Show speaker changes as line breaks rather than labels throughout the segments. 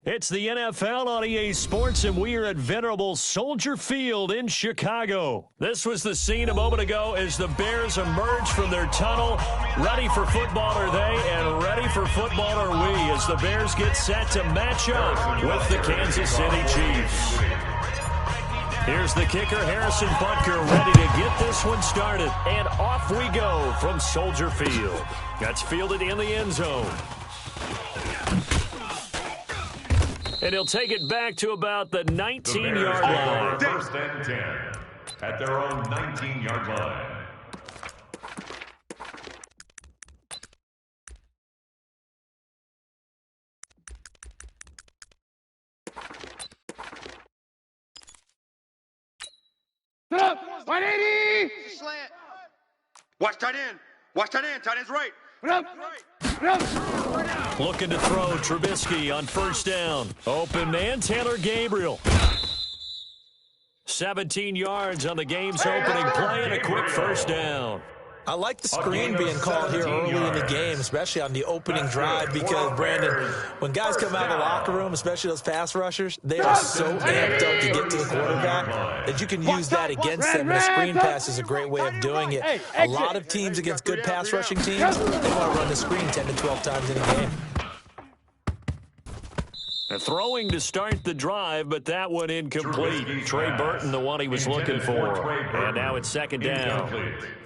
It's the NFL on EA Sports, and we are at venerable Soldier Field in Chicago. This was the scene a moment ago as the Bears emerged from their tunnel. Ready for football are they, and ready for football are we, as the Bears get set to match up with the Kansas City Chiefs. Here's the kicker, Harrison Butker, ready to get this one started. And off we go from Soldier Field. That's fielded in the end zone. And he'll take it back to about the 19-yard line.
First and 10 at their own 19-yard line.
Up, 180!
Slant. Watch tight end. Watch tight end. Tight end's right.
Looking to throw Trubisky on first down. Open man, Taylor Gabriel. 17 yards on the game's opening play and a quick first down.
I like the screen being called here early in the game, especially on the opening drive, because, Brandon, when guys come out of the locker room, especially those pass rushers, they are so amped up to get to the quarterback that you can use that against them, and a screen pass is a great way of doing it. A lot of teams against good pass rushing teams, they want to run the screen 10 to 12 times in a game.
Throwing to start the drive, but that one incomplete. Trey Burton, the one he was looking for. And now it's second down.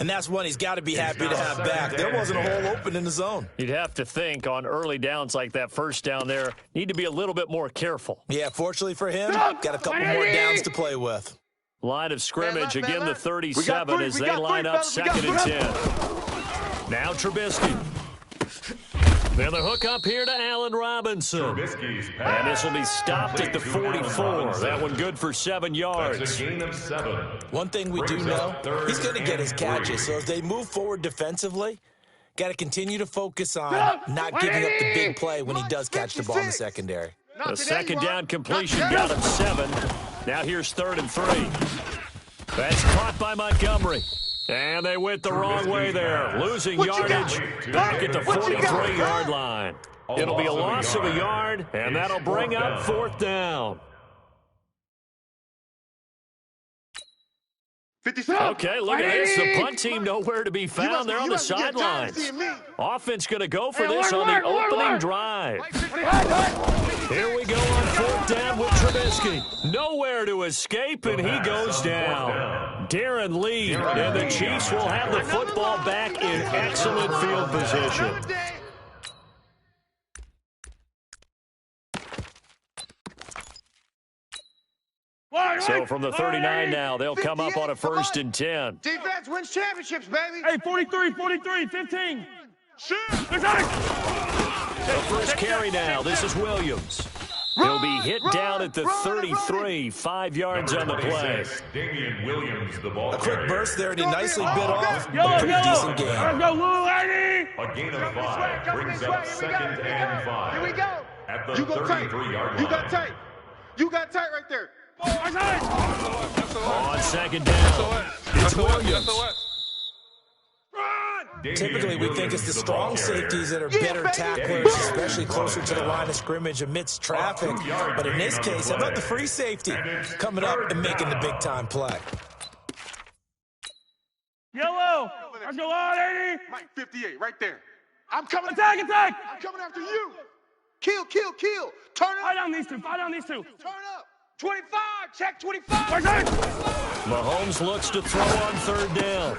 And that's one he's got to be happy to have back. There wasn't a hole open in the zone.
You'd have to think on early downs like that first down there, need to be a little bit more careful.
Yeah, fortunately for him, got a couple more downs to play with.
Line of scrimmage, again the 37 as they line up second and 10. Now Trubisky. Then the hook up here to Allen Robinson. And this will be stopped at the 44. That one good for 7 yards.
That's a gain of 7.
One thing we do know, he's going to get his catches. So as they move forward defensively, got to continue to focus on not giving up the big play when he does catch the ball in the secondary.
The second down completion got him 7. Now here's 3rd and 3. That's caught by Montgomery. And they went the wrong way there, losing yardage back at the 43-yard line. It'll be a loss of a yard, and that'll bring up 4th down. Okay, look at this. The punt team nowhere to be found. They're on the sidelines. Offense going to go for this on the opening drive. Here we go on 4th down with Trubisky. Nowhere to escape, and he goes down. Darren Lee, and the Chiefs will have the football back in excellent field position. So from the 39 now, they'll come up on a 1st and 10.
Defense wins championships, baby.
Hey, 43, 15.
The first carry now. This is Williams. He'll be hit down at the 33, 5 yards on the play.
Damian Williams, the ball
A quick
carrier.
burst there, and he nicely bit off a pretty decent game.
Let's go, Lou, lady.
A gain of 5 brings up 2nd and 5.
Here we go.
At the
You go tight.
33-yard line.
You got tight. You got tight right there.
On 2nd down, it's Williams.
Typically, we think it's the strong safeties that are better tacklers, especially closer to the line of scrimmage amidst traffic. But in this case, how about the free safety coming up and making the big-time play?
Yellow. Let's go, 80.
Mike, 58, right there. I'm coming.
Attack.
I'm coming after you. Kill. Turn up.
Fight down these two.
Turn up. 25. Check 25.
Mahomes looks to throw on 3rd down.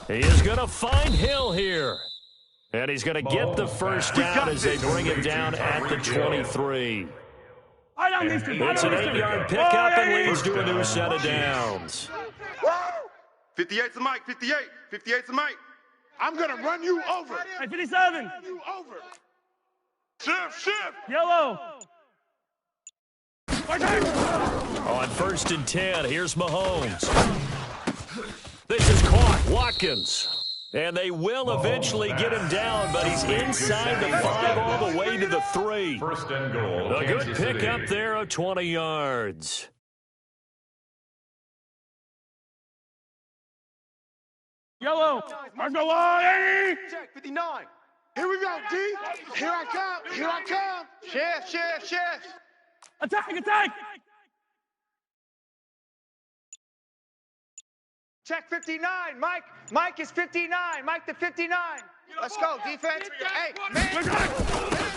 He is going to find Hill here. And he's going to get the first down as they bring him down at the 23. It's an 8-yard pickup and leads to a new set of downs.
58's the Mike. 58's the Mike. I'm going to run you over.
Hey, 57.
You over. Shift.
Yellow.
On 1st and 10, here's Mahomes. This is caught. Watkins. And they will eventually get him down, but he's inside the 5 all the way to the 3.
1st and goal.
A good pickup there of 20 yards.
Yellow. Let's go, 80.
Check 59. Here we go, D. Here I come. Chef.
Attack, attack!
Check 59, Mike. Mike is 59. Mike to 59. Let's go, defense. Hey, man.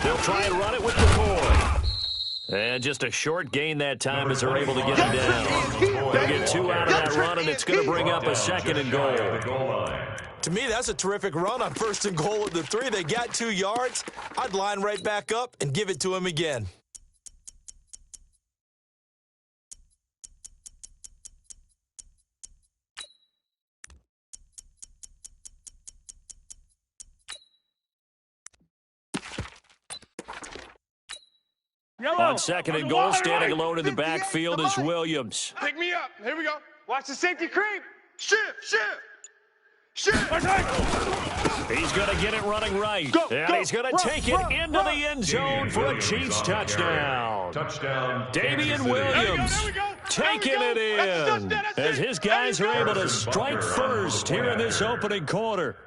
They'll try and run it with the core. And just a short gain that time as they're able to get him down. They'll get 2 out of that run, and it's going to bring up a 2nd and goal.
To me, that's a terrific run on 1st and goal at the 3. They got 2 yards. I'd line right back up and give it to him again.
Yellow.
On 2nd and goal, standing alone in the backfield is Williams.
Pick me up. Here we go.
Watch the safety creep.
Shift, shift. Shift.
He's going to get it running right. And he's going to take it into the end zone for a Chiefs touchdown.
Touchdown.
Damian Williams taking it in as his guys are able to strike first here in this opening quarter.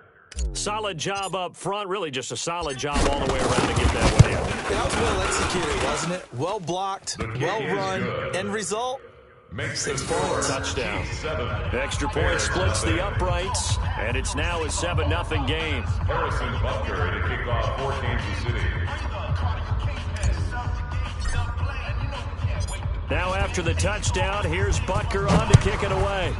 Solid job up front, really just a solid job all the way around to get that one in.
That was well executed, wasn't it? Well blocked, well run. End result, 6 points.
Touchdown. Extra point splits the uprights, and it's now a 7-0 game.
Harrison Butker to kick off for Kansas City.
Now after the touchdown, here's Butker on to kick it away.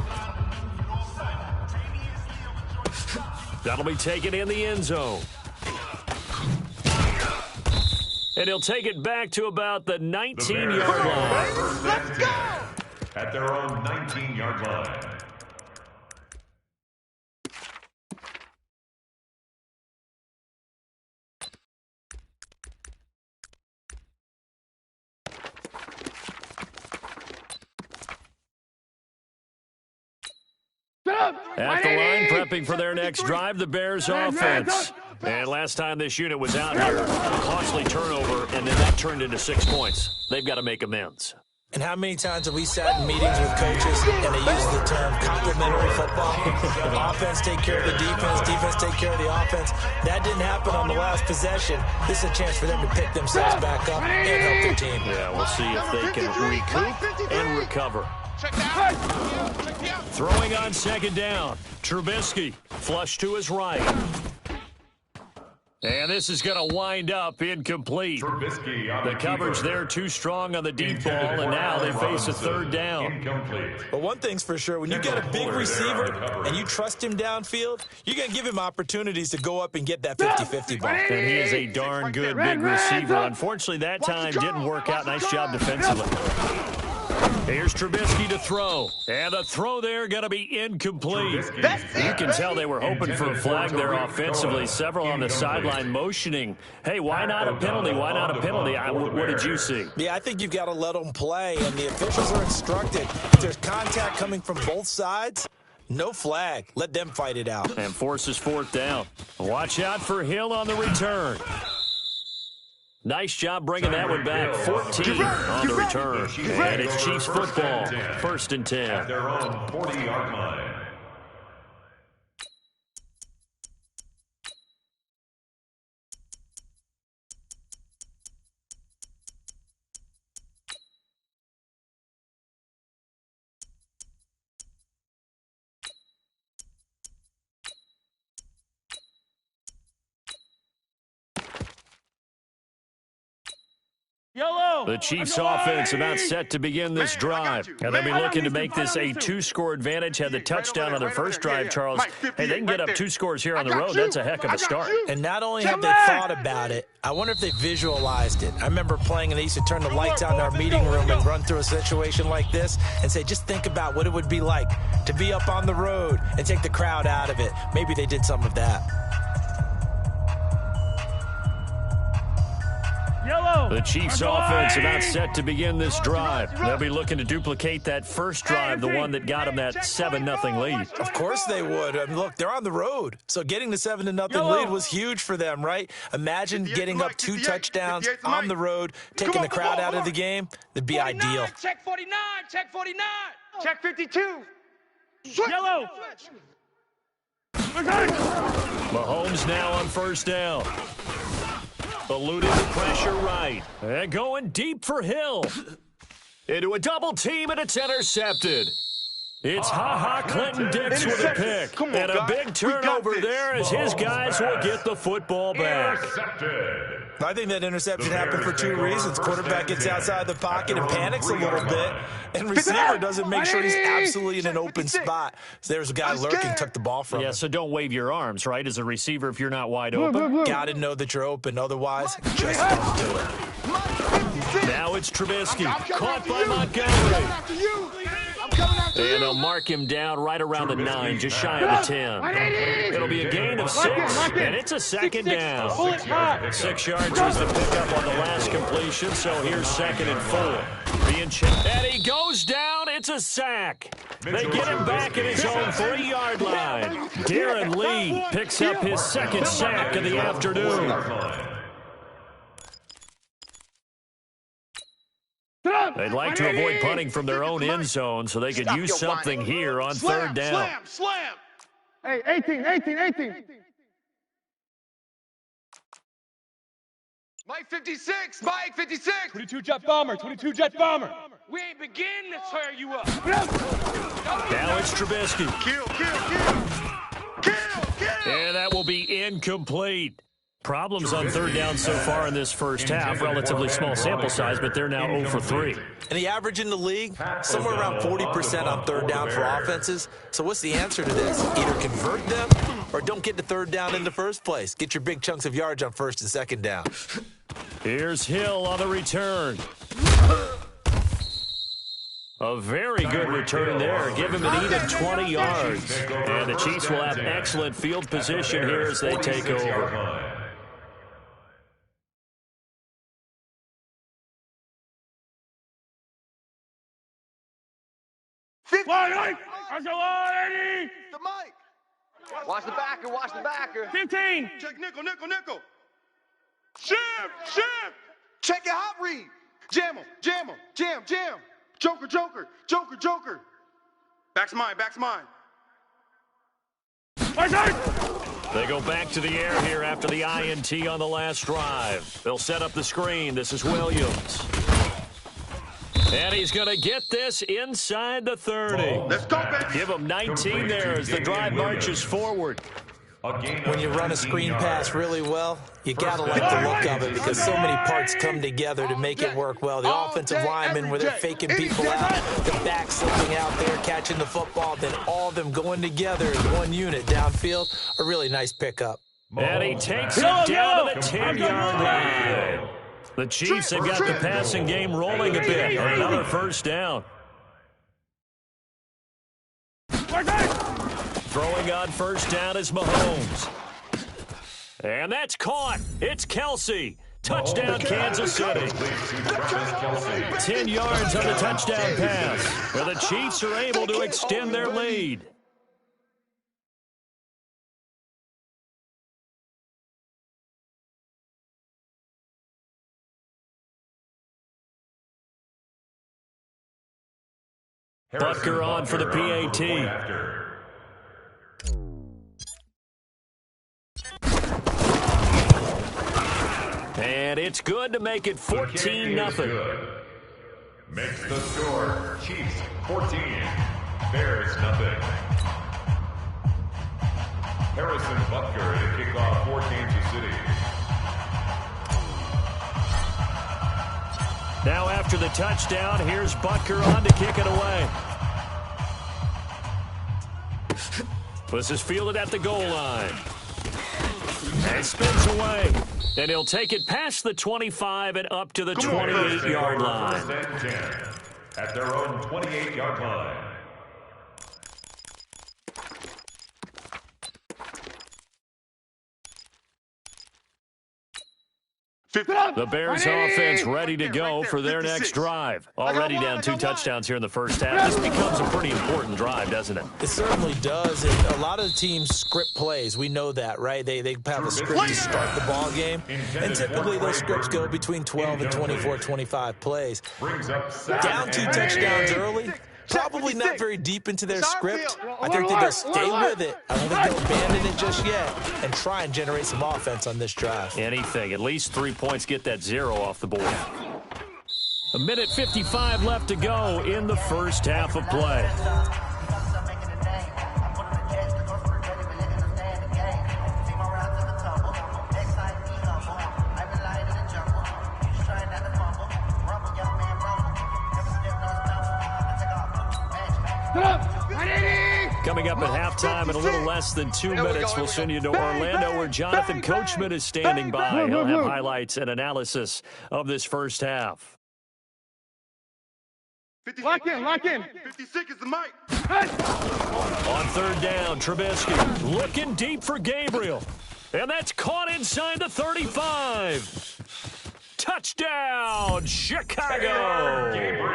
That'll be taken in the end zone. And he'll take it back to about the 19-yard line.
Let's go! At their own 19-yard line.
At the line, prepping for their next drive, the Bears offense. And last time this unit was out here, a costly turnover, and then that turned into 6 points. They've got to make amends.
And how many times have we sat in meetings with coaches and they use the term complementary football? Offense take care of the defense take care of the offense. That didn't happen on the last possession. This is a chance for them to pick themselves back up and help their team.
Yeah, we'll see if they can recoup and recover. Throwing on 2nd down. Trubisky flush to his right. And this is going to wind up incomplete. The coverage there too strong on the deep ball, and now they face a 3rd down.
But one thing's for sure, when you get a big receiver and you trust him downfield, you're going to give him opportunities to go up and get that 50-50 ball.
And he is a darn good big receiver. Unfortunately, that time didn't work out. Nice job defensively. Here's Trubisky to throw. And the throw there going to be incomplete. You can tell they were hoping for a flag there offensively. Several on the sideline motioning. Hey, why not a penalty? Why not a penalty? What did you see?
Yeah, I think you've got to let them play, and the officials are instructed. If there's contact coming from both sides, no flag. Let them fight it out.
And forces 4th down. Watch out for Hill on the return. Nice job bringing that one back. 14 on the return. And it's Chiefs football. 1st and 10.
At their own 40-yard line.
Yellow.
The Chiefs offense about set to begin this drive. And they'll be looking to make this a 2-score advantage. Had the touchdown on their first drive, Charles. Hey, they can get up 2 scores here on the road. That's a heck of a start.
And not only have they thought about it, I wonder if they visualized it. I remember playing and they used to turn the lights out in our meeting room and run through a situation like this and say, just think about what it would be like to be up on the road and take the crowd out of it. Maybe they did some of that.
Yellow.
The Chiefs offense about set to begin this drive. They'll be looking to duplicate that first drive, the one that got them that 7-0 lead.
Of course they would. I mean, look, they're on the road. So getting the 7-0 lead was huge for them, right? Imagine getting up 2 touchdowns on the road, taking the crowd out of the game. That'd be ideal.
Check 49. Check 49. Check 52.
Yellow.
Mahomes now on 1st down. Eluding the pressure right. And going deep for Hill. Into a double team, and it's intercepted. It's Clinton Dix with a pick. And a big turnover there as his guys will get the football back.
I think that interception happened for two reasons. Quarterback gets outside the pocket and panics a little bit, and receiver doesn't make sure he's absolutely in an open spot. So there's a guy lurking, took the ball from him.
Yeah, so don't wave your arms, right, as a receiver if you're not wide open.
Got to know that you're open. Otherwise, just don't do it.
Now it's Trubisky, caught by Montgomery. And they'll mark him down right around the 9, just shy of the 10. It'll be a gain of 6, and it's a second down. 6 yards was the pickup on the last completion, so here's 2nd and 4. And he goes down. It's a sack. They get him back at his own 3-yard line. Darren Lee picks up his 2nd sack of the afternoon. They'd like to avoid punting from their own end zone so they could use something here on 3rd down.
Slam.
Hey, 18.
Mike 56. Mike 56.
22 jet bomber.
We ain't begin to tear you up.
Now it's Trubisky.
Kill.
And that will be incomplete. Problems on 3rd down so far in this first half. Relatively small sample size, but they're now 0 for 3.
And the average in the league, somewhere around 40% on 3rd down for offenses. So what's the answer to this? Either convert them or don't get to 3rd down in the first place. Get your big chunks of yards on 1st and 2nd down.
Here's Hill on the return. A very good return there. Give him an even 20 yards. And the Chiefs will have excellent field position here as they take over.
The Mike. Watch the backer.
15.
Check nickel. Shim. Check your hot read. Jam. Joker. Back's mine.
They go back to the air here after the INT on the last drive. They'll set up the screen. This is Williams. And he's going to get this inside the 30.
Let's go, baby.
Give him 19 there as the drive marches forward.
When you run a screen pass really well, you got to like the look of it because so many parts come together to make it work well. The offensive linemen where they're faking people out, the back slipping out there, catching the football, then all of them going together as one unit downfield. A really nice pickup.
And he takes it down to the 10-yard line. The Chiefs have got the passing game rolling a bit. Another first down. Throwing on first down is Mahomes. And that's caught. It's Kelsey. Touchdown, Kansas City. 10 yards on the touchdown pass, where the Chiefs are able to extend their lead. Butker on for the PAT. And it's good to make it 14-0.
Makes the score. Chiefs 14, Bears nothing. Harrison Butker to kick off for Kansas City.
Now after the touchdown, here's Butker on to kick it away. This is fielded at the goal line. And spins away. And he'll take it past the 25 and up to the 28-yard line.
At their own 28-yard line.
The Bears offense ready to go for their next drive. Already down 2 touchdowns here in the first half. This becomes a pretty important drive, doesn't it?
It certainly does. And a lot of the teams script plays. We know that, right? They have a script to start the ball game. And typically those scripts go between 12 and 24, 25 plays. Down 2 touchdowns early. Probably not very deep into their script. I think they're going to stay with it. I don't think they'll abandon it just yet and try and generate some offense on this drive.
Anything. At least 3 points, get that 0 off the board. 1:55 left to go in the first half of play. Coming up at halftime in a little less than 2 minutes, we'll send you to Orlando where Jonathan Coachman is standing by. He'll have highlights and analysis of this first half.
Lock in.
56 is the mic.
On third down, Trubisky looking deep for Gabriel. And that's caught inside the 35. Touchdown, Chicago.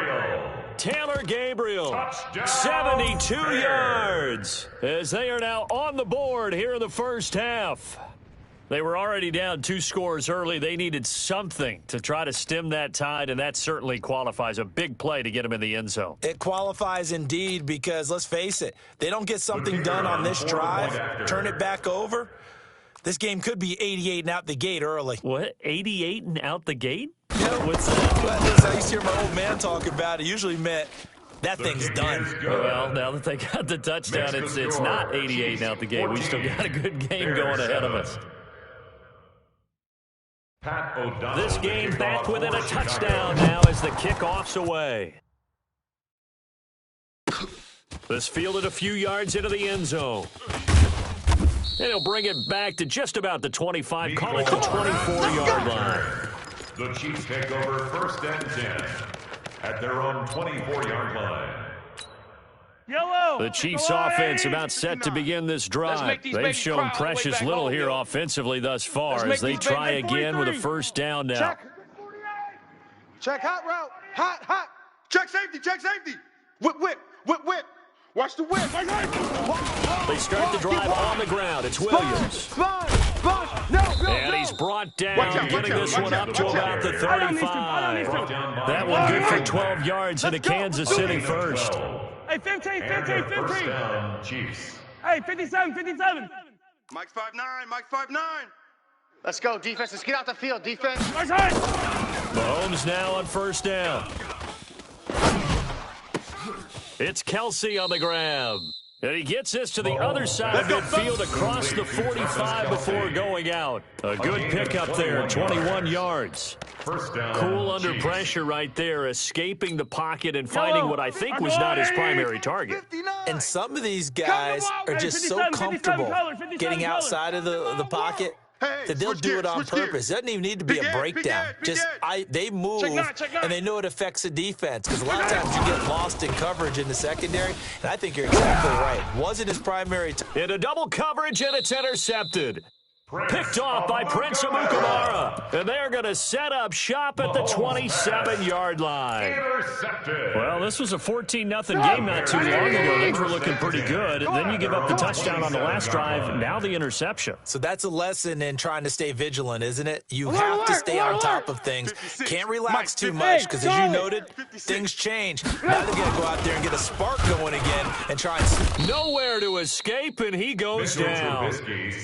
Taylor Gabriel, 72 yards, as they are now on the board here in the first half. They were already down 2 scores early. They needed something to try to stem that tide, and that certainly qualifies. A big play to get them in the end zone.
It qualifies indeed because, let's face it, they don't get something done on this drive, turn it back over. This game could be 88 and out the gate early.
What, 88 and out the gate?
Yeah, what's that? Well, I used to hear my old man talk about it. Usually meant that thing's done.
Well, now that they got the touchdown, it's not 88 and out the gate. We still got a good game going ahead of us. This game back within a touchdown now as the kickoff's away. This fielded a few yards into the end zone. And he'll bring it back to just about the 25, call it the 24-yard line.
The Chiefs take over 1st and 10 at their own 24-yard line.
The Chiefs' offense about set to begin this drive. They've shown precious little here offensively thus far as they try again with a first down now.
Check hot route. Hot.
Check safety. Whip. Watch the whip.
They start the drive on the ground. It's Williams. And he's brought down, getting this one up to about the 35. That one good for 12 yards into Kansas City first.
Hey, 15.
First down, Chiefs.
Hey, 57.
Mike's 5'9".
Let's go, defense. Let's get out the field, defense.
Mahomes now on first down. It's Kelsey on the grab. And he gets this to the other side of midfield across the 45 before going out. A good pickup there, 21 yards.
First down,
Cool under
Chiefs.
pressure right there, escaping the pocket and finding what I think was not his primary target.
And some of these guys are just so comfortable getting outside of the pocket that they'll do it on purpose. It doesn't even need to be a breakdown. They move, and they know it affects the defense because a lot of times you get lost in coverage in the secondary, and I think you're exactly right. Wasn't his primary
In a double coverage, and it's intercepted. Picked off by Prince Amukamara. And they're going to set up shop at the 27-yard line.
Intercepted.
Well, this was a 14-0 game not too long ago. Things were looking pretty good. And then you give up the touchdown on the last drive. Now the interception.
So that's a lesson in trying to stay vigilant, isn't it? You have to stay on top of things. Can't relax too much because, as you noted, things change. Now they're going to go out there and get a spark going again and try and...
Nowhere to escape, and he goes down.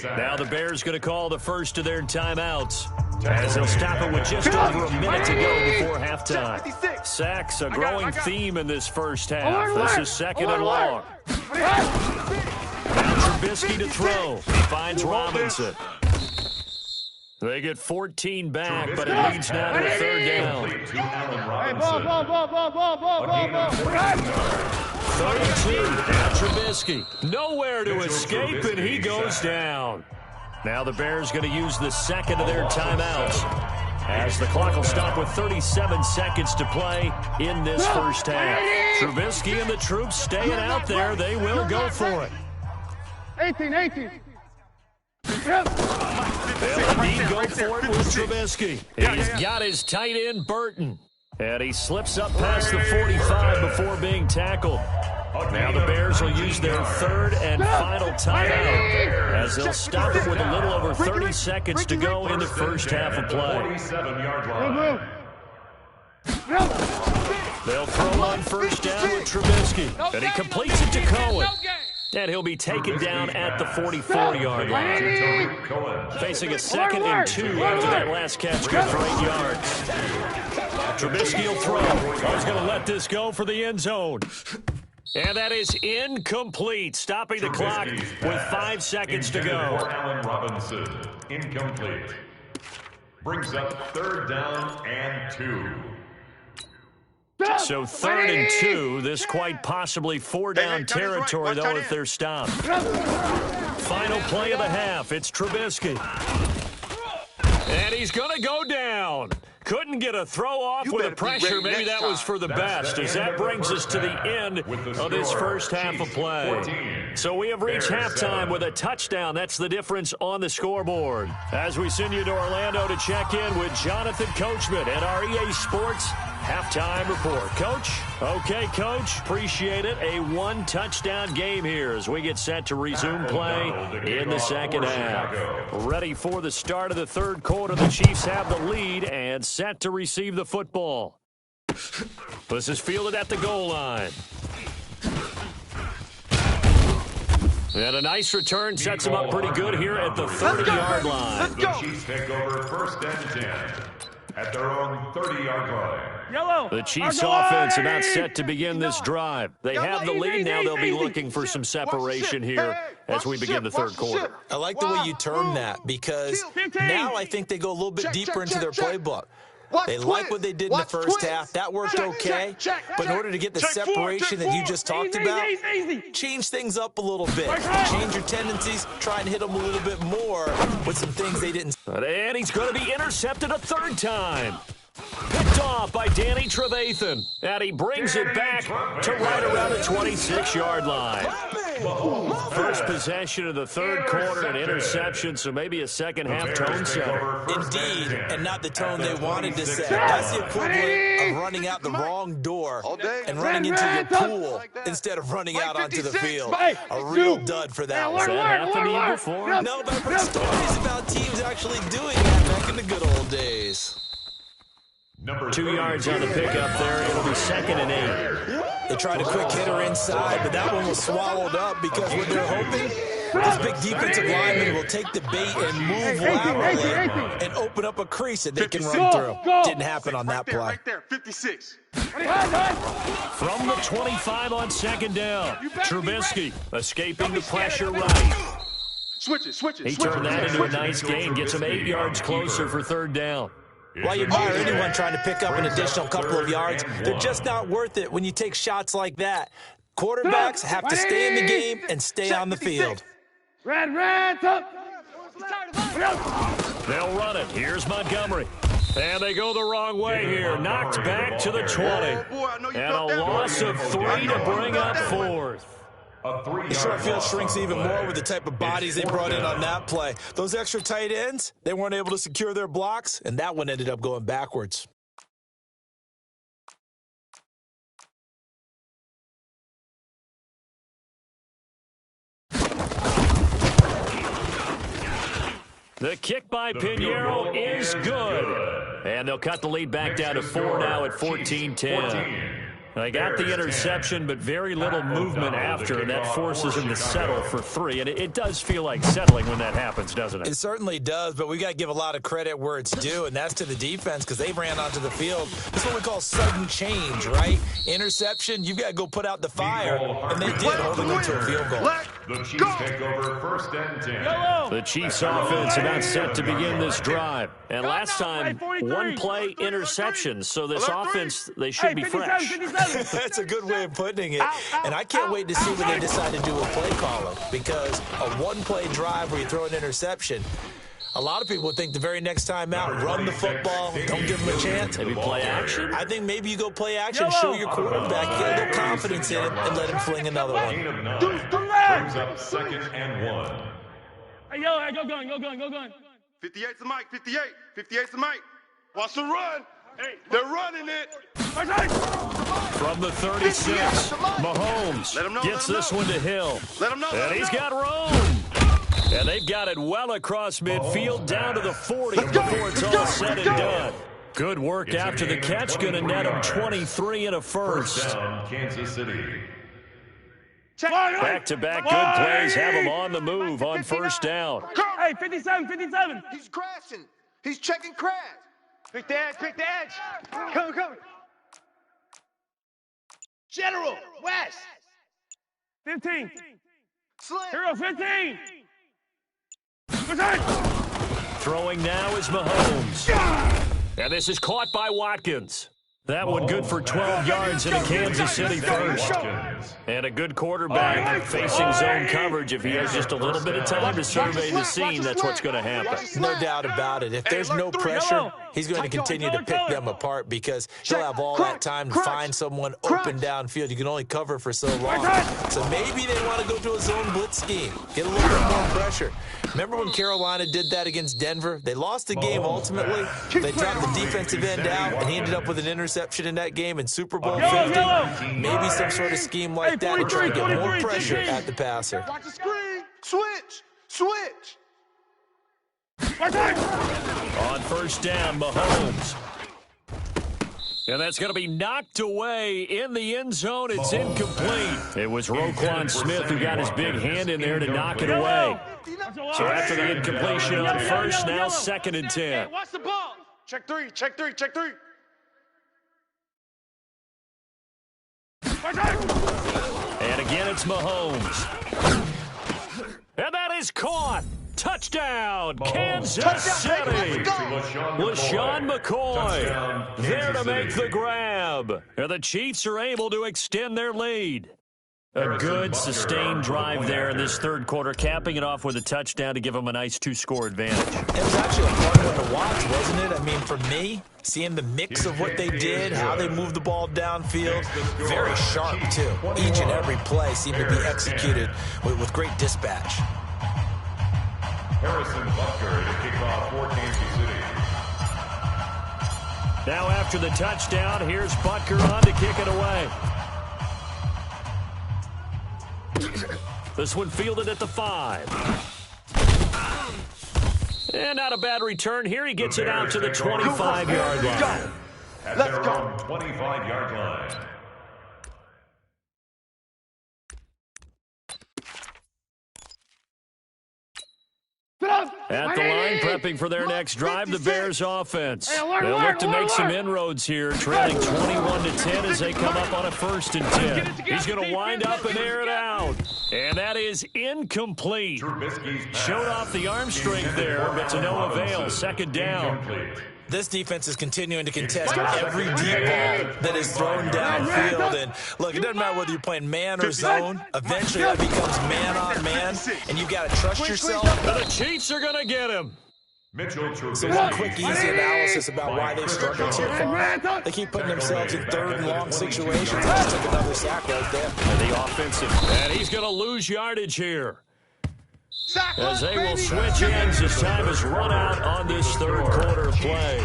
Now the Bears going to call the first of their timeouts as they'll stop it with just over a minute to go before halftime. Sacks, a growing theme in this first half. This is second and long. Now Trubisky to throw. He finds Robinson. They get 14 back, but it leads now to a third down.
Hey, ball.
32, now Trubisky. Nowhere to escape, and he goes down. Now the Bears going to use the second of their timeouts as the clock will stop with 37 seconds to play in this first half. Trubisky and the troops staying out there. They will go for it.
18.
They'll indeed go for it with Trubisky. He's got his tight end, Burton. And he slips up past the 45 before being tackled. Now the Bears will use their third and final timeout as they'll stop it with a little over 30 seconds to go in the first half of play.
47-yard line.
They'll throw on first down with Trubisky. And he completes it to Cohen. And he'll be taken down at the 44-yard line. Facing a 2nd and 2 after that last catch goes for 8 yards. Trubisky will throw. He's going to let this go for the end zone. And that is incomplete, stopping the clock with 5 seconds to go.
Allen Robinson, incomplete. Brings up 3rd down and 2.
So 3rd and 2, this quite possibly 4-down territory, though, if they're stopped. Final play of the half, it's Trubisky. And he's going to go down. Couldn't get a throw off with the pressure. Maybe that was for the best, as that brings us to the end of this first half of play. So we have reached halftime with a touchdown. That's the difference on the scoreboard. As we send you to Orlando to check in with Jonathan Coachman at our EA Sports Halftime Report. Coach? Okay, Coach. Appreciate it. A 1-touchdown game here as we get set to resume play in the second half. Ready for the start of the third quarter. The Chiefs have the lead and set to receive the football. This is fielded at the goal line. And a nice return sets him up pretty good here at the 30-yard line.
The Chiefs take over 1st and 10 at their own 30-yard line.
The Chiefs offense about set to begin this drive. They have the lead now. They'll be looking for some separation here as we begin the third quarter.
I like the way you term that, because now I think they go a little bit deeper into their playbook. They like what they did in the first half. That worked okay. But in order to get the separation that you just talked about, change things up a little bit. Change your tendencies. Try and hit them a little bit more with some things they didn't.
And he's going to be intercepted a 3rd time. Picked off by Danny Trevathan. And he brings it back to right around the 26-yard line. First possession of the third quarter, an interception, so maybe a second-half tone setter.
Indeed, and not the tone they wanted to set. That's the equivalent of running out the wrong door and running into your pool instead of running out onto the field. A real dud for that one.
Has that happened to you before?
No, but I've heard stories about teams actually doing that back in the good old days.
2 yards on the pickup there. It'll be 2nd and 8.
They tried a quick hitter inside, but that one was swallowed up because what they're hoping, this big defensive lineman will take the bait and move laterally and open up a crease that they can run through. Didn't happen on that play.
Right there, 56.
From the 25 on 2nd down, Trubisky escaping the pressure right.
Switch it.
He turned that into a nice gain, gets him 8 yards closer for 3rd down.
While you admire anyone trying to pick up an additional couple of yards, they're just not worth it when you take shots like that. Quarterbacks have to stay in the game and stay on the field.
Red, up.
They'll run it. Here's Montgomery. And they go the wrong way here. Knocked back to the 20. And a loss of 3 to bring up 4th.
The short field shrinks even more with the type of bodies they brought in on that play. Those extra tight ends, they weren't able to secure their blocks, and that one ended up going backwards.
The kick by Pinheiro is good. And they'll cut the lead back down to 4 now at 14-10. They got the interception, but very little movement after, and that forces him to settle for 3. And it does feel like settling when that happens, doesn't it?
It certainly does, but we got to give a lot of credit where it's due, and that's to the defense because they ran onto the field. That's what we call sudden change, right? Interception, you've got to go put out the fire, and they did, holding them to a field goal.
The Chiefs take over 1st and 10.
The Chiefs offense about set to begin this drive. And last time, 1-play interceptions, so this offense, they should be fresh.
That's a good way of putting it. And I can't wait to see when they decide to do a play calling, because a 1-play drive where you throw an interception, a lot of people would think the very next time out, run the football, don't give them a chance.
Maybe play action?
I think maybe you go play action, show your quarterback, get a little confidence in it, and let him fling another one.
Gain of 9 brings up 2nd and 1.
Hey, go gun.
58's the Mike, 58. 58's the Mike. Watch the run. Hey, they're running it.
From the 36, Mahomes gets this one to Hill. And he's got room. And they've got it well across midfield down to the 40 before it's all said and done. Good work after the catch. Going to net him 23 and a first.
First down, Kansas City.
Back-to-back good plays have him on the move on first down.
Hey, 57, 57.
He's crashing. He's checking crash. Pick the edge, pick the edge. Come. General, West.
15.
Slim.
Hero, 15.
Throwing now is Mahomes. And this is caught by Watkins. That one good for 12 yards in a Kansas City first. And a good quarterback facing zone coverage. If he has just a little bit of time to survey the scene, that's what's going to happen.
No doubt about it. If there's no pressure, he's going to continue to pick them apart because he'll have all that time to find someone open downfield. You can only cover for so long. So maybe they want to go to a zone blitz scheme, get a little bit more pressure. Remember when Carolina did that against Denver? They lost the game ultimately. They dropped the defensive end out, and he ended up with an interception in that game in Super Bowl 50. Maybe some sort of scheme like that to try to get more pressure at the passer.
Watch the screen. Switch.
On first down, Mahomes. And that's going to be knocked away in the end zone. It's incomplete. It was Roquan Smith who got his big hand in there to knock it away. So after the incompletion on first, now 2nd and 10.
Watch the ball. Check three.
And again, it's Mahomes. And that is caught. Touchdown, Kansas City. LaShawn McCoy there to make the grab. And the Chiefs are able to extend their lead. A good, sustained drive there in this third quarter, capping it off with a touchdown to give them a nice 2-score advantage.
It was actually a fun one to watch, wasn't it? I mean, for me, seeing the mix of what they did, how they moved the ball downfield, very sharp, too. Each and every play seemed to be executed with great dispatch.
Harrison Butker to kick off for Kansas City.
Now after the touchdown, here's Butker on to kick it away. This one fielded at the 5. And not a bad return here. He gets it out to the 25-yard line.
At their own 25-yard line.
At the line, prepping for their next drive, the Bears offense. They'll look to make some inroads here, trailing 21-10 as they come up on a 1st and 10. He's going to wind up and air it out. And that is incomplete. Showed off the arm strength there, but to no avail. 2nd down.
This defense is continuing to contest every deep ball that is thrown downfield. And look, it doesn't matter whether you're playing man or zone. Eventually, that becomes man on man, and you've got to trust yourself.
But the Chiefs are going to get him.
So one quick, easy analysis about why they've struggled so far. They keep putting themselves in 3rd and long situations. They just took another sack right there.
And the offensive, and he's going to lose yardage here. As they will switch ends as time is run out on this third quarter play.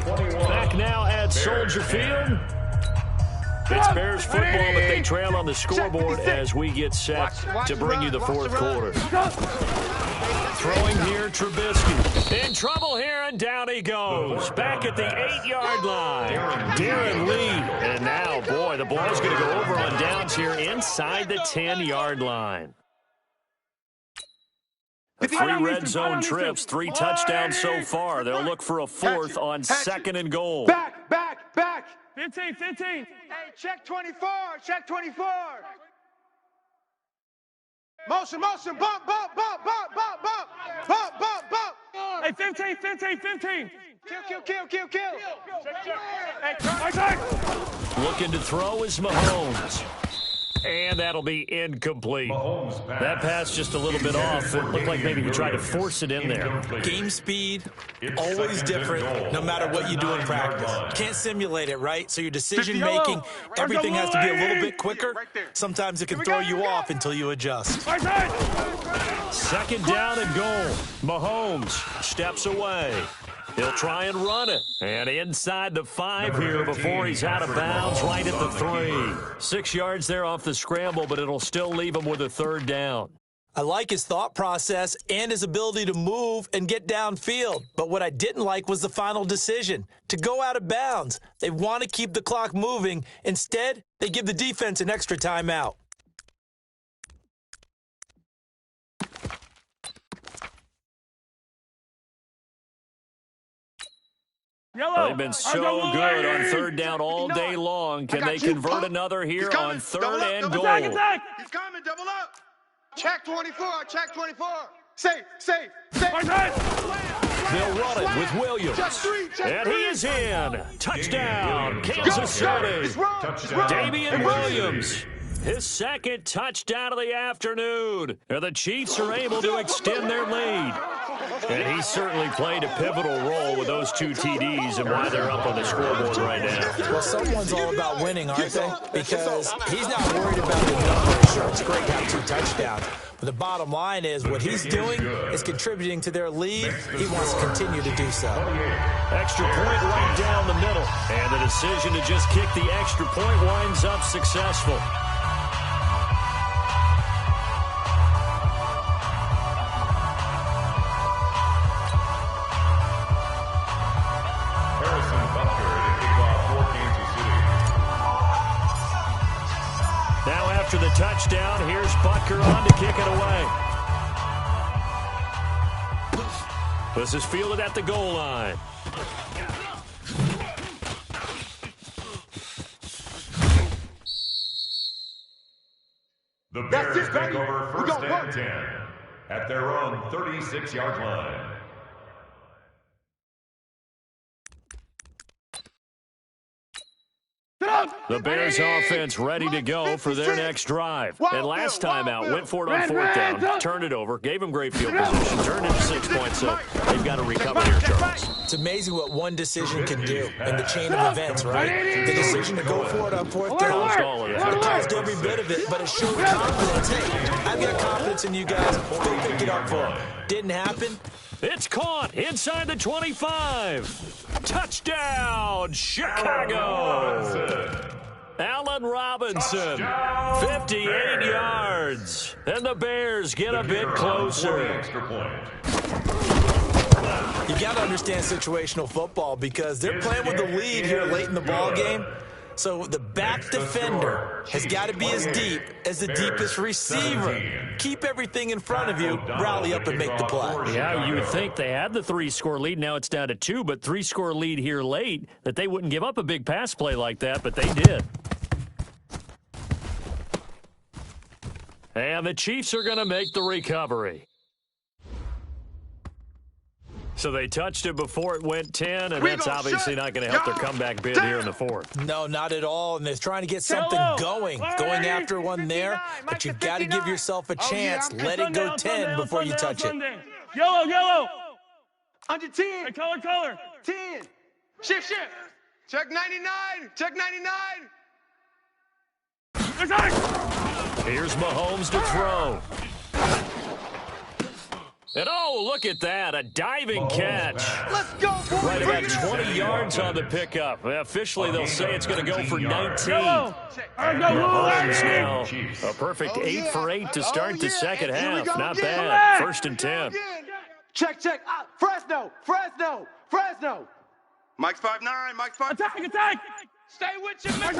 Back now at Soldier Field. It's Bears football, but they trail on the scoreboard as we get set to bring you the fourth quarter. Throwing here, Trubisky. In trouble here, and down he goes. Back at the 8-yard line. Darren Lee. And now, boy, the ball's going to go over on downs here inside the 10-yard line. 3 red zone trips, 3 touchdowns so far. They'll look for a 4th on 2nd and goal.
Back.
15.
Hey, check 24. Motion. Bump.
Hey, 15.
Kill.
Hey,
Looking to throw is Mahomes. And that'll be incomplete. That pass just a little bit off. It looked like maybe he tried to force it in there.
Game speed, always different, no matter what you do in practice. Can't simulate it, right? So your decision-making, everything has to be a little bit quicker. Sometimes it can throw you off until you adjust.
2nd down and goal. Mahomes steps away. He'll try and run it. And inside the 5 here before he's out of bounds, right at the 3. 6 yards there off the scramble, but it'll still leave him with a 3rd down.
I like his thought process and his ability to move and get downfield. But what I didn't like was the final decision, to go out of bounds. They want to keep the clock moving. Instead, they give the defense an extra timeout.
Yellow.
They've been so good on third down all day long. Can they convert another here on third and goal?
Attack.
He's coming, double up. Check 24, check 24. Safe, safe, safe.
They'll run it with Williams. And he is in. Touchdown, Kansas City. Damian Williams. His second touchdown of the afternoon. And the Chiefs are able to extend their lead. And he certainly played a pivotal role with those two TDs and why they're up on the scoreboard right now.
Well, someone's all about winning, aren't they? Because he's not worried about the numbers. Sure, it's great to have 2 touchdowns. But the bottom line is what he's doing is contributing to their lead. He wants to continue to do so.
Extra point right down the middle. And the decision to just kick the extra point winds up successful. After the touchdown, here's Butker on to kick it away. This is fielded at the goal line.
The Bears take over first and 10 at their own 36-yard line.
The Bears offense ready to go for their next drive. And last time out, went for it on fourth down, turned it over, gave them great field position, turned it to 6 points. So they've got to recover here, Charles.
It's amazing what one decision can do in the chain of events, right? The decision to go for it on fourth down. It caused every bit of it, but it showed confidence. Hey, I've got confidence in you guys. Go pick it up for them. Didn't happen.
It's caught inside the 25. Touchdown, Chicago. Allen Robinson, 58 yards. And the Bears get a bit closer.
You got to understand situational football because they're playing with the lead here late in the ball game. So the back defender has got to be as deep as the deepest receiver. Keep everything in front of you, rally up and make the play.
Yeah, you would think they had the 3-score lead. Now it's down to 2, but 3-score lead here late, that they wouldn't give up a big pass play like that, but they did. And the Chiefs are going to make the recovery. So they touched it before it went 10, and that's obviously not going to help their comeback bid here in the fourth.
No, not at all, and they're trying to get something going after one there, but you've got to give yourself a chance. Let it go 10 before you touch it.
Yellow, yellow.
Under 10.
Hey, color.
10. Shift.
Check 99, check 99.
Here's Mahomes to throw. And oh, look at that, a diving catch.
Let's go, boys.
Right about 20 yards on the pickup. Officially, they'll say it's going to go for 19. Mahomes now a perfect 8 for 8 to start the second half. Not bad. First and 10.
Check. Fresno.
Mike's 5'9", Mike's 5'9".
Attack. Stay with you, man.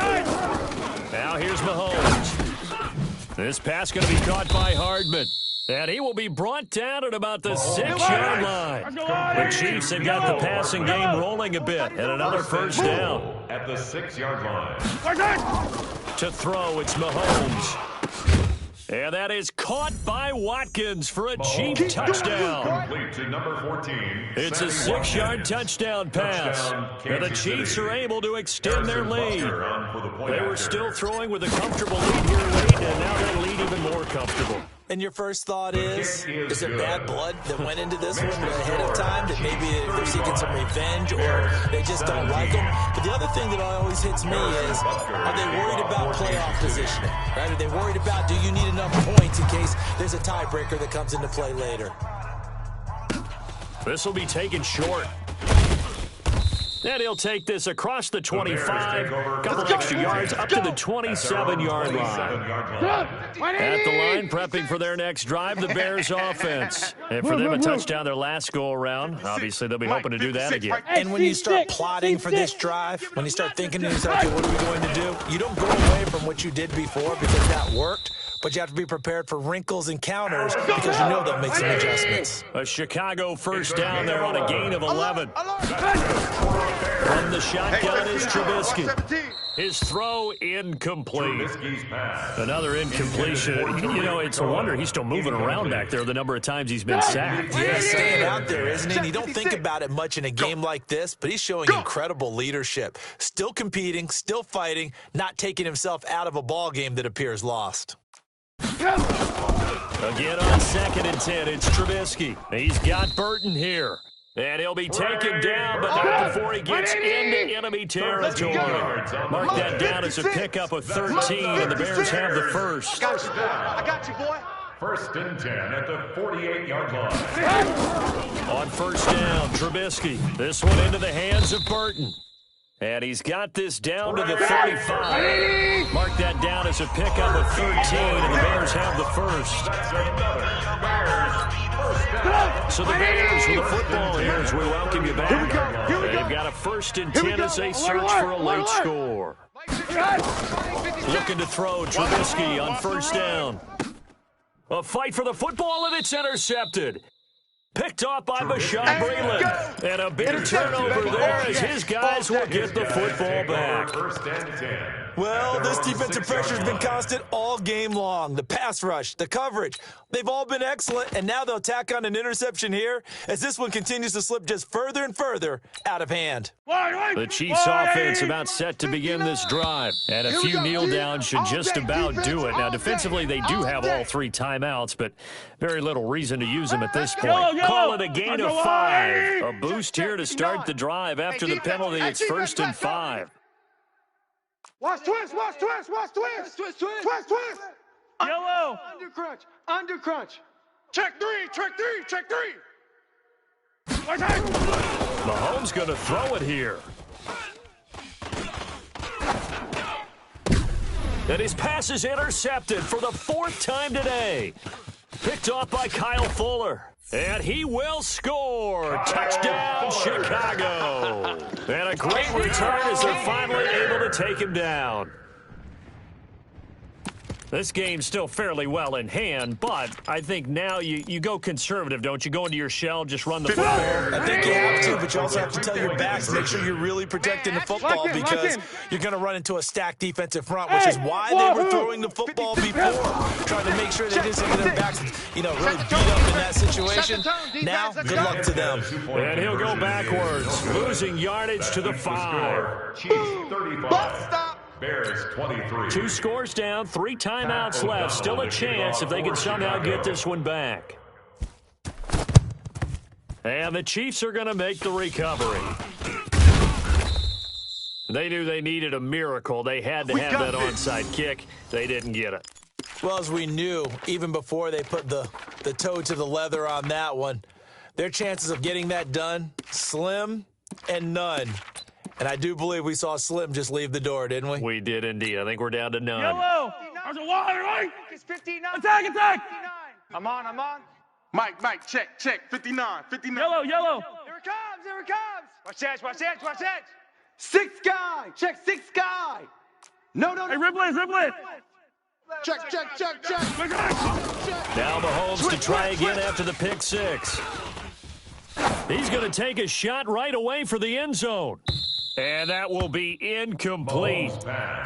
Now here's Mahomes. This pass going to be caught by Hardman. And he will be brought down at about the 6-yard line. The Chiefs have got the passing game rolling a bit. And another first down.
At the 6-yard line.
To throw, it's Mahomes. And that is caught by Watkins for a Chief touchdown.
Complete to number 14.
It's a 6-yard touchdown pass. And the Chiefs are able to extend their lead. They were still throwing with a comfortable lead here late, and now they lead even more comfortable.
And your first thought is there bad blood that went into this one ahead of time, that maybe they're seeking some revenge or they just don't like them? But the other thing that always hits me is, are they worried about playoff positioning? Right? Are they worried about, do you need enough points in case there's a tiebreaker that comes into play later?
This will be taken short. And he'll take this across the 25, a couple extra yards up to the 27-yard line. At the line, prepping for their next drive, the Bears offense. And for them, a touchdown their last go-around. Obviously, they'll be hoping to do that again.
And when you start plotting for this drive, when you start thinking to yourself, okay, what are we going to do? You don't go away from what you did before because that worked. But you have to be prepared for wrinkles and counters because you know they'll make some adjustments.
A Chicago first down there on a gain of 11. From the shotgun is Trubisky. His throw incomplete. Another incompletion. You know, it's a wonder he's still moving around back there the number of times he's been sacked.
Yeah, staying out there, isn't he? And you don't think about it much in a game like this, but he's showing incredible leadership. Still competing, still fighting, not taking himself out of a ball game that appears lost.
Again on 2nd and 10, it's Trubisky. He's got Burton here. And he'll be taken down, but not before he gets into enemy territory. Mark that down as a pickup of 13, and the Bears have the first.
I got you, boy.
1st and 10 at the 48-yard line.
On first down, Trubisky. This one into the hands of Burton. And he's got this down to the 35. Mark that down as a pickup of 13, and the Bears have the first. So the Bears with the football here as we welcome you back. They've got a 1st and 10 as they search for a late score. Looking to throw, Trubisky on first down. A fight for the football, and it's intercepted. Picked off by Bashaud Breeland. And a big turnover there as his guys will get the football back.
Well, this defensive pressure has been constant all game long. The pass rush, the coverage, they've all been excellent, and now they'll tack on an interception here as this one continues to slip just further and further out of hand.
The Chiefs offense about set to begin this drive, and a few kneel downs should just about do it. Now, defensively, they do have all 3 timeouts, but very little reason to use them at this point. Call it a gain of 5. A boost here to start the drive. After the penalty, it's 1st and 5.
Watch twist, watch twist, watch twist. Twist, twist, twist, twist.
Yellow.
Under crunch. Check 3, check 3, check 3.
Mahomes going to throw it here. And his pass is intercepted for the 4th time today. Picked off by Kyle Fuller. And he will score. Touchdown, Chicago. And a great return as they're finally able to take him down. This game's still fairly well in hand, but I think now you go conservative, don't you? Go into your shell, just run the football.
I think you have to, but you also have to tell your backs, make sure you're really protecting the football because you're going to run into a stacked defensive front, which is why they were throwing the football before, trying to make sure they didn't get their backs, really beat up in that situation. Now, good luck to them.
And he'll go backwards, losing yardage to the 5.
Chiefs 35. Bears 23.
2 scores down, 3 timeouts left. Still a chance if they can somehow get this one back. And the Chiefs are going to make the recovery. They knew they needed a miracle. They had to have that onside kick. They didn't get it.
Well, as we knew, even before they put the toe to the leather on that one, their chances of getting that done, slim and none. And I do believe we saw Slim just leave the door, didn't we?
We did indeed. I think we're down to none.
Yellow. There's a wire, right?
It's 59.
Attack, attack.
59. I'm on.
Mike, check. 59.
Yellow.
Here it comes. Watch edge. 6 guy. Check 6 guy. No.
Hey, Ripley.
Check.
Now Mahomes to try again after the pick 6. He's going to take a shot right away for the end zone. And that will be incomplete.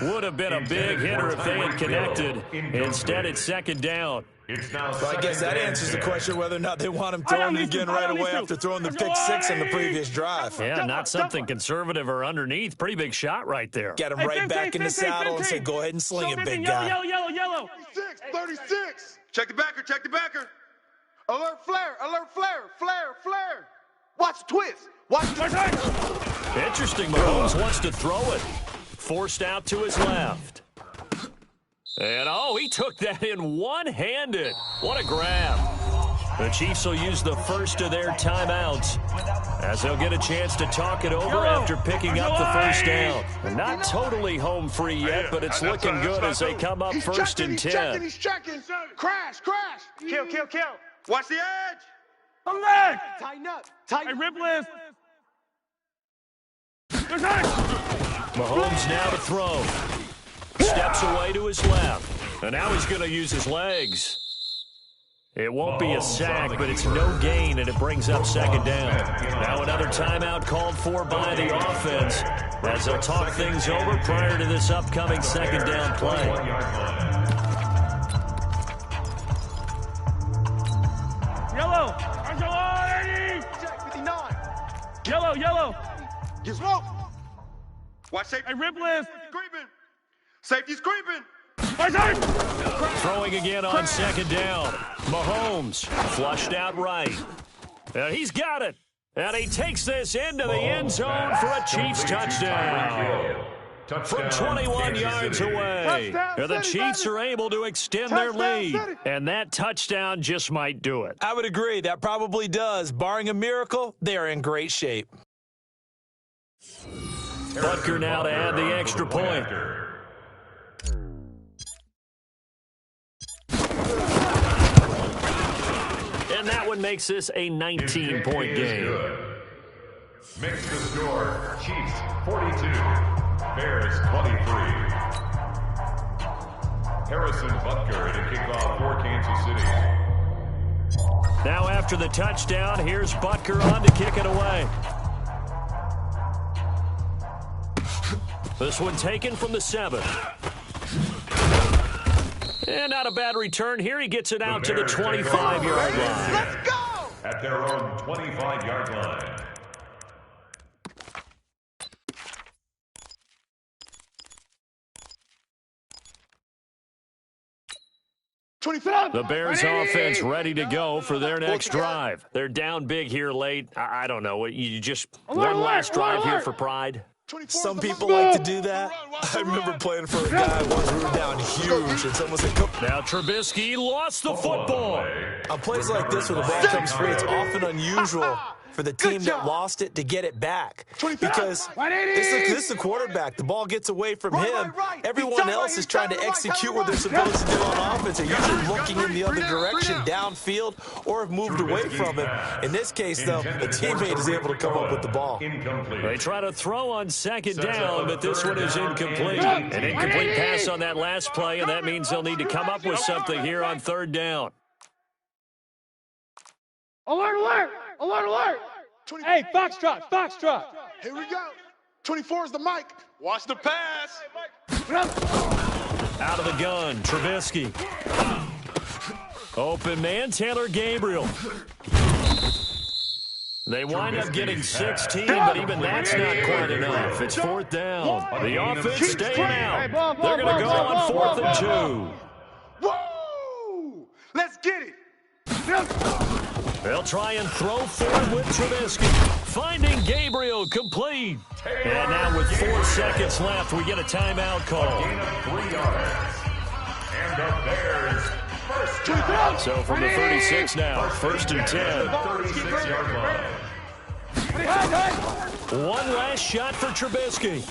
Would have been a big hitter if they had connected. Instead, it's 2nd down.
So I guess that answers the question whether or not they want him throwing it again right away after throwing the pick 6 in the previous drive.
Yeah, not something conservative or underneath. Pretty big shot right there.
Get him right back in the saddle and say, go ahead and sling it, big guy.
Yellow.
36. Check the backer. Alert flare. Watch twist.
Interesting. Mahomes wants to throw it. Forced out to his left. And, he took that in one-handed. What a grab. The Chiefs will use the first of their timeouts as they'll get a chance to talk it over after picking up the first down. And not totally home free yet, but it's looking good as they come up first and 10.
He's checking. Crash.
Kill.
Watch the edge.
Come back.
Tighten up.
Hey, rip list. Good time.
Mahomes now to throw. Steps away to his left. And now he's going to use his legs. It won't be a sack, but it's no gain, and it brings up second down. Now another timeout called for by the offense as they'll talk things over prior to this upcoming second down play.
Yellow. Eddie.
59.
Yellow.
Get smoke. Watch safety.
Hey, rip list.
Creeping. Safety's creeping.
Throwing again on second down. Mahomes flushed out right. And he's got it. And he takes this into the end zone for a Chiefs touchdown. From 21 yards away. And the Chiefs are able to extend their lead. And that touchdown just might do it.
I would agree. That probably does. Barring a miracle, they are in great shape.
Butker now to add the extra point. And that one makes this a 19-point game.
Makes the score Chiefs 42, Bears 23. Harrison Butker to kick off for Kansas City.
Now after the touchdown, here's Butker on to kick it away. This one taken from the 7. And not a bad return here. He gets it out to the 25-yard line.
Let's go!
At their own 25-yard line.
The Bears offense ready to go for their next drive. They're down big here late. I don't know. You just one last drive here for pride?
Some people like to do that. I remember playing for a guy once we were down huge, and someone said, "Come."
Now Trubisky lost the football.
On plays like this where the ball comes free, it's often unusual for the team that lost it to get it back. Because this is the quarterback. The ball gets away from him. Everyone else is trying to execute what they're supposed to do on offense. They're usually looking in the other direction, downfield, or have moved away from him. In this case, though, the teammate is able to come up with the ball.
They try to throw on second down, but this one is incomplete. An incomplete pass on that last play, and that means they'll need to come up with something here on third down.
Alert. Hey, Foxtrot.
Here we go. 24 is the mic. Watch the pass.
Out of the gun, Trubisky. Open man, Taylor Gabriel. They wind up getting 16, but even that's not quite enough. It's fourth down. The offense staying out. They're going to go on 4th and 2.
Woo! Let's get it.
They'll try and throw forward with Trubisky. Finding Gabriel complete. And now with 4 seconds left, we get a timeout call.
Gain of 3 yards. And the Bears first down.
So from the 36 now, 1st and 10.
36-yard line.
One last shot for Trubisky.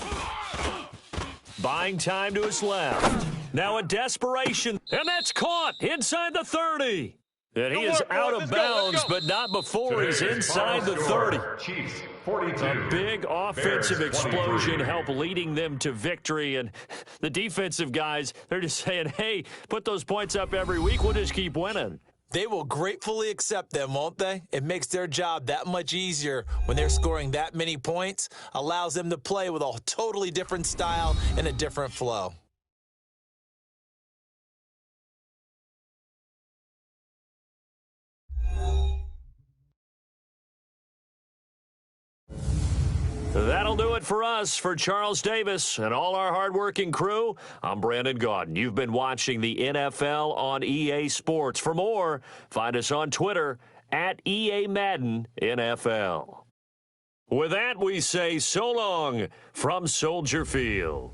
Buying time to his left. Now a desperation. And that's caught inside the 30. And he is out of bounds, but not before he's inside the 30.
Chiefs 42.
A big offensive explosion helped leading them to victory. And the defensive guys, they're just saying, hey, put those points up every week. We'll just keep winning.
They will gratefully accept them, won't they? It makes their job that much easier when they're scoring that many points, allows them to play with a totally different style and a different flow.
That'll do it for us. For Charles Davis and all our hardworking crew, I'm Brandon Gaudin. You've been watching the NFL on EA Sports. For more, find us on Twitter at EA Madden NFL. With that, we say so long from Soldier Field.